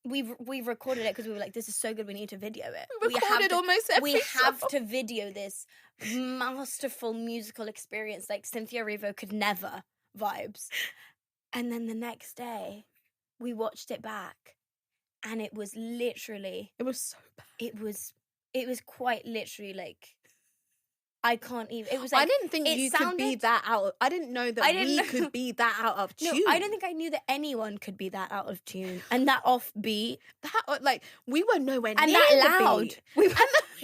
We recorded it because we were like, this is so good, we need to video it. Recorded almost every We have song. to video this masterful musical experience, like Cynthia Erivo could never vibes. And then the next day, we watched it back, and it was literally, It was so bad. it was quite literally like, I can't even. It was like, I didn't think it you could be sounded- that out. I didn't know that I didn't we know. could be that out of No, tune. I don't think I knew that anyone could be that out of tune and that offbeat that, like, we were nowhere and near that the loud. beat. We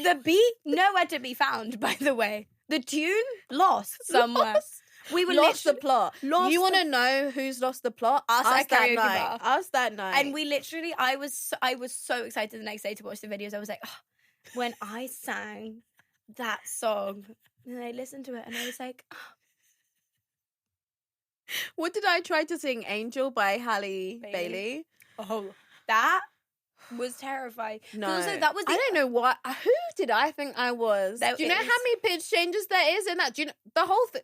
the beat nowhere to be found. By the way, the tune lost somewhere. We were lost the literally plot. lost You want to the- know who's lost the plot? Us at that karaoke night. bar. Us that night. And we literally, I was so excited the next day to watch the videos. I was like, oh, when I sang that song, and I listened to it, and I was like, oh, What did I try to sing? Angel by Halle Bailey. oh, that was terrifying. No, Also, that was I don't know what. Who did I think I was? That Do you know is- how many pitch changes there is in that? Do you know the whole thing?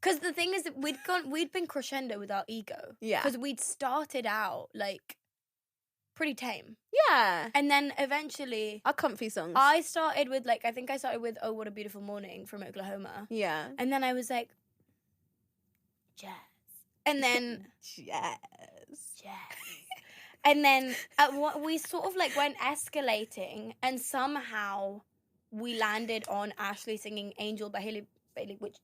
Because the thing is, that we'd been crescendo with our ego. Yeah. Because we'd started out like pretty tame, Yeah, and then eventually our comfy songs. I started with like I think I started with "Oh What a Beautiful Morning" from Oklahoma, yeah. and then I was like, jazz, and then Yes. jazz. And then what we sort of like went escalating, and somehow we landed on Ashley singing "Angel" by Halle Bailey, which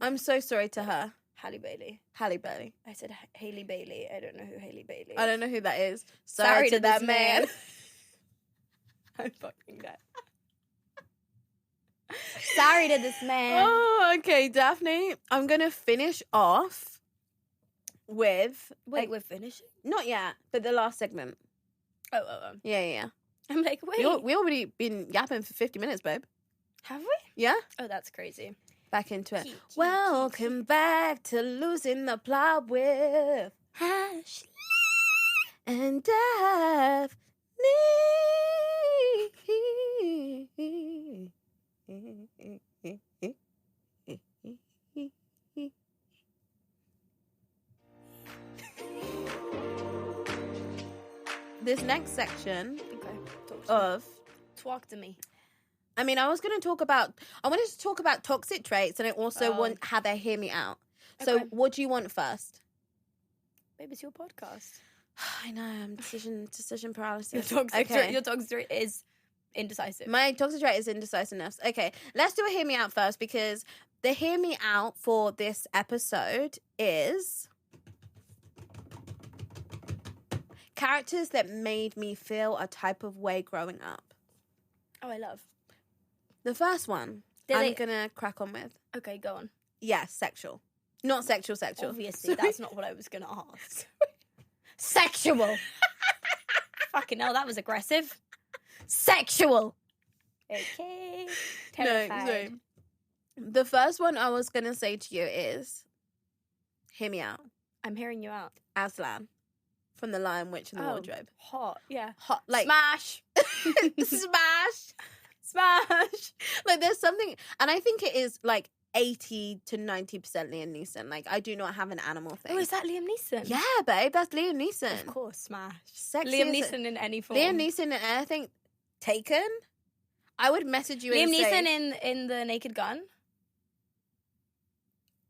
I'm so sorry to her, Halle Bailey. Halle Bailey. I said Hailey Bailey. I don't know who Hailey Bailey is. I don't know who that is. Sorry to that this man. I'm fucking dead. Sorry to this man. Oh, okay, Daphne. I'm gonna finish off with Wait, we're finishing? not yet, but the last segment. Oh. Yeah. I'm like, wait. We already been yapping for 50 minutes, babe. Have we? Yeah. Oh, that's crazy. Back into it. Key. Welcome back to Losing the Plot with Ashley. and Daphne. This next section Okay. Talk to me. of Talk to me. I mean, I wanted to talk about toxic traits, and I also want have a hear me out. So, Okay. what do you want first? Babe, it's your podcast. I know I'm decision paralysis. Your toxic, Okay. your toxic trait is indecisive. My toxic trait is indecisiveness. Okay, let's do a hear me out first, because the hear me out for this episode is characters that made me feel a type of way growing up. Oh, I love. The first one Did I'm they- gonna crack on with. Okay, go on. Yes, sexual. Not sexual. Obviously, that's not what I was going to ask. Sexual. Fucking hell, that was aggressive. Sexual. Okay. Terrified. sorry. The first one I was gonna say to you is, hear me out. I'm hearing you out. Aslan from The Lion, Witch, and the Wardrobe. Hot. Yeah. Hot, like Smash. smash. Smash. Like there's something, and I think it is like 80 to 90% Liam Neeson. Like I do not have an animal thing. Oh, is that Liam Neeson? Yeah, babe, that's Liam Neeson. Of course, Smash. Sexy Liam as a- Neeson in any form. Liam Neeson and I think Taken. I would message you. Liam and say, Neeson in The Naked Gun.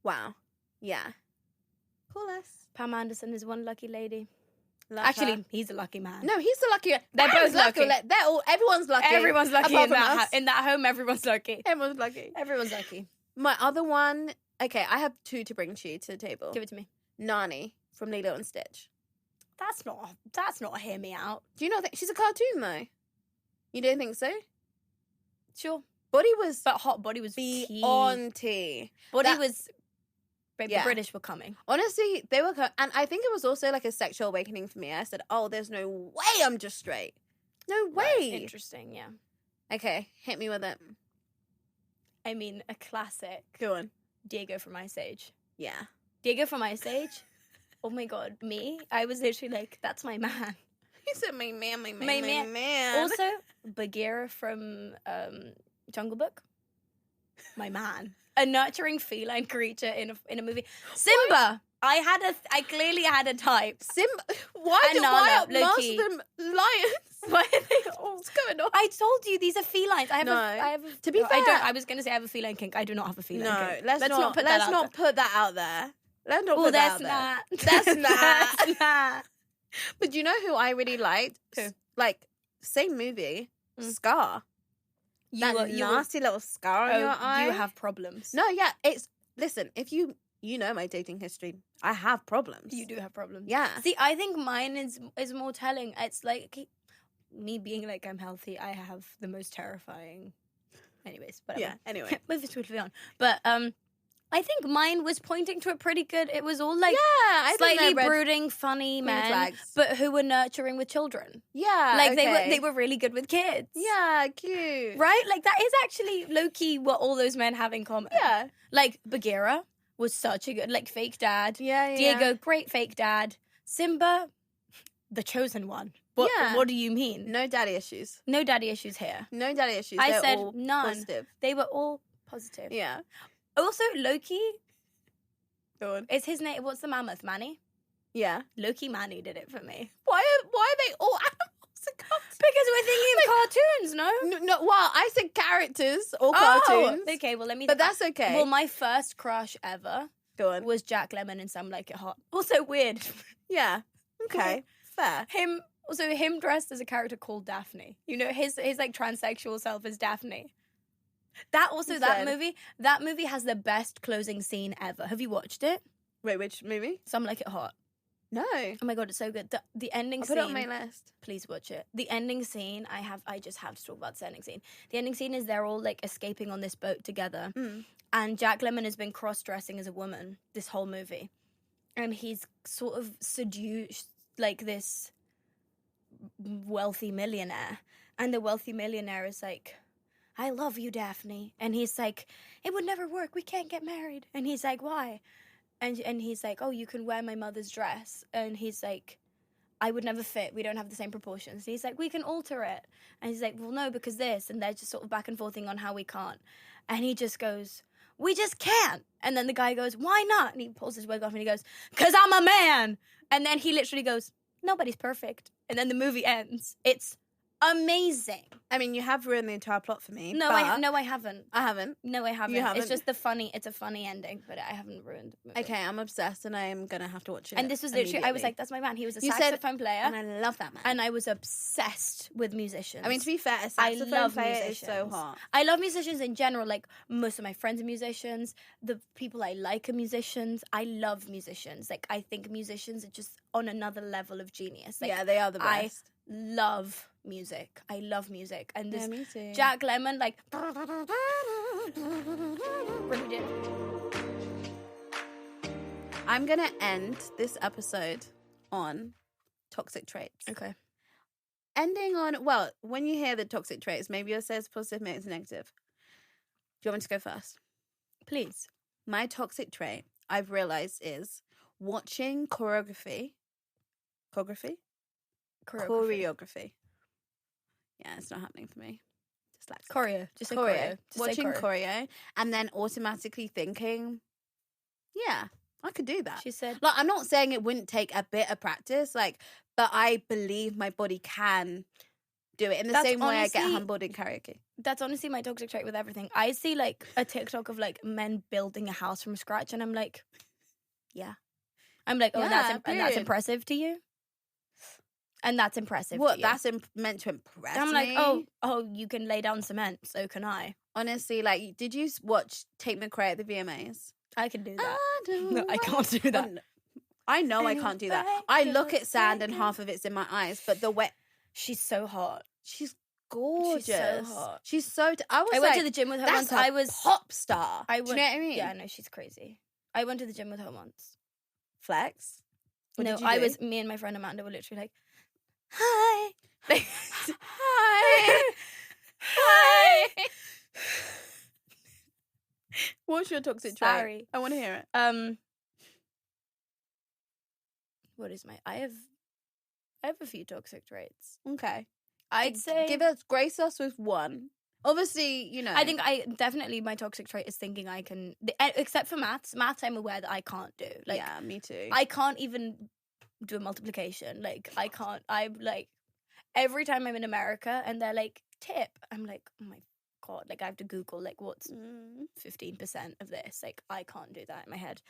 Wow. Yeah. Coolest. Pam Anderson is one lucky lady. Love Actually, her. he's a lucky man. No, he's the lucky. They're Pam's both lucky. They're all. Everyone's lucky. Everyone's lucky apart in from that, us. in that home. Everyone's lucky. Everyone's lucky. Everyone's lucky. My other one. Okay, I have two to bring to you to the table. Give it to me. Nani from Lilo and Stitch. That's not a hear me out. Do you not think she's a cartoon though? You don't think so? Sure. Body was But hot body was key. beyond tea. Body that- was. Babe, Yeah. the British were coming. Honestly, they were, and I think it was also like a sexual awakening for me. I said, "Oh, there's no way I'm just straight. No way." Right, interesting, yeah. Okay, hit me with it. I mean, a classic. Go on. Diego from Ice Age. Yeah. Diego from Ice Age? Oh my god, me? I was literally like, that's my man. He said, "My man, my man, My my man." man." Also, Bagheera from Jungle Book. My man. A nurturing feline creature in a movie. Simba! I clearly had a type. Simba. Why And are Nala, most low-key. of them lions? Why are they all... What's going on? I told you these are felines. I have No. I have To be I fair- don't. I was going to say I have a feline kink. I do not have a feline No, kink. let's not put let's that out not put that out there. Let's not Oh, put that that's out there. not. That's not. That's not. But do you know who I really liked? Who? Like same movie, Mm. Scar. That You were- nasty little scar on your eye. you have problems. No, yeah, it's listen. If you know my dating history, I have problems. You do have problems. Yeah. See, I think mine is more telling. It's like me being like I'm healthy. I have the most terrifying. Anyways, whatever. Yeah. Anyway. Move swiftly on. But I think mine was pointing to a pretty good. It was all like I think slightly they're red brooding, funny men, flags. but who were nurturing with children. Yeah, Like okay. they were really good with kids. Yeah, cute. Right? Like that is actually low key what all those men have in common. Yeah. Like Bagheera was such a good like fake dad. Yeah, Diego, great fake dad. Simba, the chosen one. What do you mean? No daddy issues. No daddy issues here. No daddy issues. I They're said all none. positive. They were all positive. Yeah. Also, Loki, Go on. is his name, what's the mammoth, Manny? Yeah. Loki Manny did it for me. Why are they all animals and cartoons? Because we're thinking of cartoons, no? No, well, I said characters or cartoons. Oh, okay, well, let me... But that's okay. Well, my first crush ever Go on. was Jack Lemmon in Some Like It Hot. Also weird. Yeah. Okay. Fair. Him dressed as a character called Daphne. You know, his like transsexual self is Daphne. That movie has the best closing scene ever. Have you watched it? Wait, which movie? Some Like It Hot. No. Oh my god, it's so good. The ending I'll scene. put it on my list. Please watch it. The ending scene, I just have to talk about the ending scene. The ending scene is they're all like escaping on this boat together. And Jack Lemmon has been cross-dressing as a woman this whole movie. And he's sort of seduced like this wealthy millionaire. And the wealthy millionaire is like, I love you, Daphne. And he's like, it would never work. We can't get married. And he's like, why? And he's like, oh, you can wear my mother's dress. And he's like, I would never fit. We don't have the same proportions. And he's like, we can alter it. And he's like, well, no, because this. And they're just sort of back and forthing on how we can't. And he just goes, we just can't. And then the guy goes, why not? And he pulls his wig off and he goes, because I'm a man. And then he literally goes, nobody's perfect. And then the movie ends. It's amazing. I mean, you have ruined the entire plot for me. No, but I haven't. I haven't. No, I haven't. You haven't? It's just it's a funny ending, but I haven't ruined the movie. Okay, I'm obsessed and I'm going to have to watch it. And this was literally, I was immediately. like, that's my man. He was a You said- saxophone player. And I love that man. And I was obsessed with musicians. I mean, to be fair, a I saxophone love player musicians. is so hot. I love musicians in general. Like, most of my friends are musicians. The people I like are musicians. I love musicians. Like, I think musicians are just on another level of genius. Like, Yeah, they are the best. love music. I love music. And this Yeah, me too. Jack Lemmon, like, brilliant. I'm going to end this episode on toxic traits. Okay. Ending on, well, when you hear the toxic traits, maybe you'll say it's positive, maybe it's negative. Do you want me to go first? Please. My toxic trait, I've realized, is watching choreography. Choreography. Yeah, it's not happening for me. Dyslexic. Choreo. Just say Choreo. choreo. Just Watching say choreo. choreo and then automatically thinking, yeah, I could do that. She said, Like, I'm not saying it wouldn't take a bit of practice, like, but I believe my body can do it in the That's same way I get honestly- humbled in karaoke. that's honestly my toxic trait with everything. I see like a TikTok of like men building a house from scratch, and I'm like, yeah. I'm like, oh, Yeah, and that's period. impressive to you, and that's impressive. What? to you. That's meant to impress And I'm like, me? oh, you can lay down cement, so can I. Honestly, like, did you watch Take Me Cray at the VMAs? I can do that. don't No, I can't do that. want- I know I can't do that. I look at sand and half of it's in my eyes, but the way She's so hot. she's gorgeous. She's so hot. She's so. I I went to the gym with her that's once. a I was pop star. I Do you went, know what I mean? Yeah, no, she's crazy. I went to the gym with her once. Flex. What no, did you I do? was. Me and my friend Amanda were literally like, hi. Like, Hi. Hi. What's your toxic trait? Sorry. I want to hear it. What is my? I have a few toxic traits. Okay. I'd say grace us with one. Obviously, you know. I think I definitely my toxic trait is thinking I can, except for maths. Maths, I'm aware that I can't do. Like, yeah, me too. I can't even do a multiplication. Like, I can't. I'm like, every time I'm in America and they're like tip, I'm like, oh my god, like I have to Google like what's 15% of this. Like, I can't do that in my head.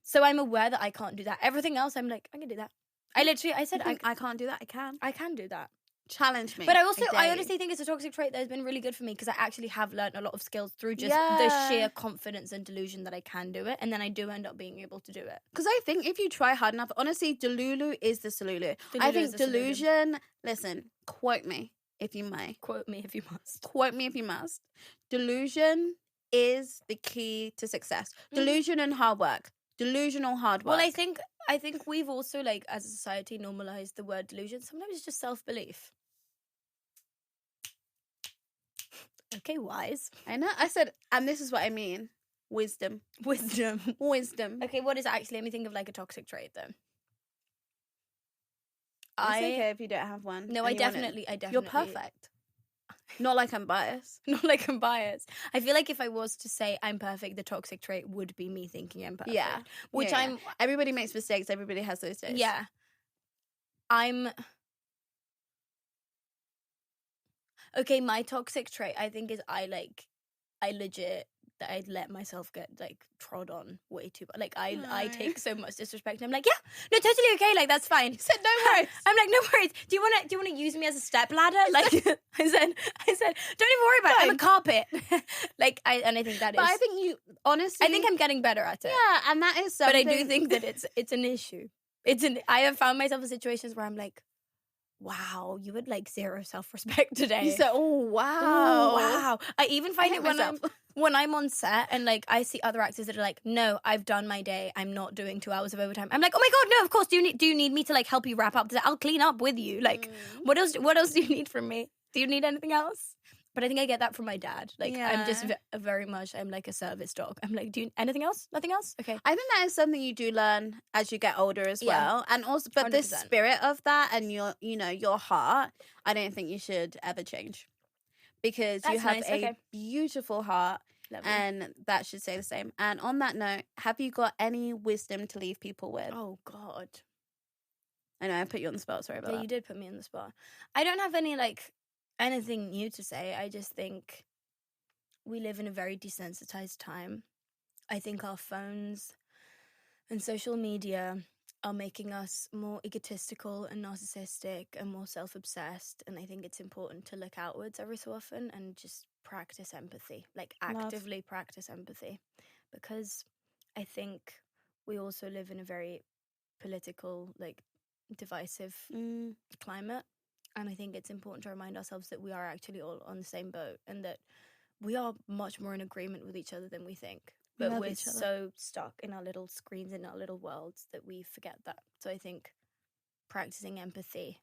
So I'm aware that I can't do that. Everything else, I'm like, I can do that. I said I can't do that. I can do that. challenge me. But I also, dare I you. honestly think it's a toxic trait that has been really good for me because I actually have learned a lot of skills through just Yeah. the sheer confidence and delusion that I can do it. And then I do end up being able to do it. Because I think if you try hard enough, honestly, Delulu is the Salulu. I Delulu think is the Salulu. delusion, listen, quote me if you may. Quote me if you must. Quote me if you must. Delusion is the key to success. Delusion and hard work. Delusional hard work. Well, I think we've also, like, as a society, normalized the word delusion. Sometimes it's just self-belief. Okay, wise. I know. I said, and this is what I mean. Wisdom. Wisdom. Okay, what is it actually? Let me think of, like, a toxic trait, though. It's okay if you don't have one. No, I definitely. You're perfect. Not like I'm biased. Not like I'm biased. I feel like if I was to say I'm perfect, the toxic trait would be me thinking I'm perfect. Yeah. Which Yeah. Everybody makes mistakes. Everybody has those days. Yeah. Okay, my toxic trait, I think, is I legit, that I'd let myself get, like, trod on way too much. Like, I take so much disrespect. And I'm like, yeah, no, totally okay. Like, that's fine. said no worries. I'm like, no worries. Do you want to use me as a step ladder? Like, I said, don't even worry about it. I'm a carpet. Like, I think that is. But I think you, honestly. I think I'm getting better at it. Yeah, and that is something. But I do think that it's an issue. I have found myself in situations where I'm like, wow, you had, like, zero self-respect today. You said, oh, wow. Oh, wow. I even find it when I'm on set and, like, I see other actors that are like, no, I've done my day. I'm not doing 2 hours of overtime. I'm like, oh my God, no, of course. Do you need me to, like, help you wrap up? I'll clean up with you. Like, what else do you need from me? Do you need anything else? But I think I get that from my dad. Like, I'm just very much, I'm like a service dog. I'm like, anything else? Nothing else? Okay. I think that is something you do learn as you get older as well. And also, but 100%. the spirit of that and your heart, I don't think you should ever change. Because you have a beautiful heart. Lovely. And that should stay the same. And on that note, have you got any wisdom to leave people with? Oh, God. I know, I put you on the spot. Sorry about that. You did put me on the spot. I don't have anything new to say. I just think we live in a very desensitized time. I think our phones and social media are making us more egotistical and narcissistic and more self-obsessed, and I think it's important to look outwards every so often and just practice empathy, like actively practice empathy, because I think we also live in a very political, like, divisive climate. And I think it's important to remind ourselves that we are actually all on the same boat and that we are much more in agreement with each other than we think. But we're so stuck in our little screens, in our little worlds, that we forget that. So I think practicing empathy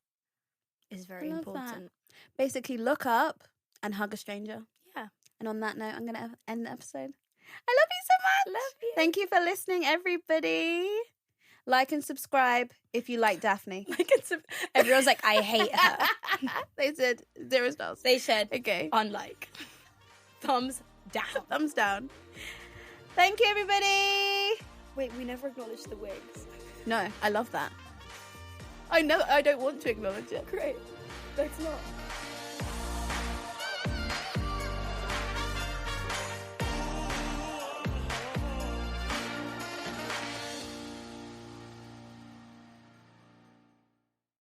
is very important. That. Basically, look up and hug a stranger. Yeah. And on that note, I'm going to end the episode. I love you so much. Love you. Thank you for listening, everybody. Like and subscribe if you like Daphne. Everyone's like, I hate her. They said 0 stars. They said, okay, unlike. Thumbs down. Thumbs down. Thank you, everybody. Wait, we never acknowledged the wigs. No, I love that. I know. I don't want to acknowledge it. Great. Let's not.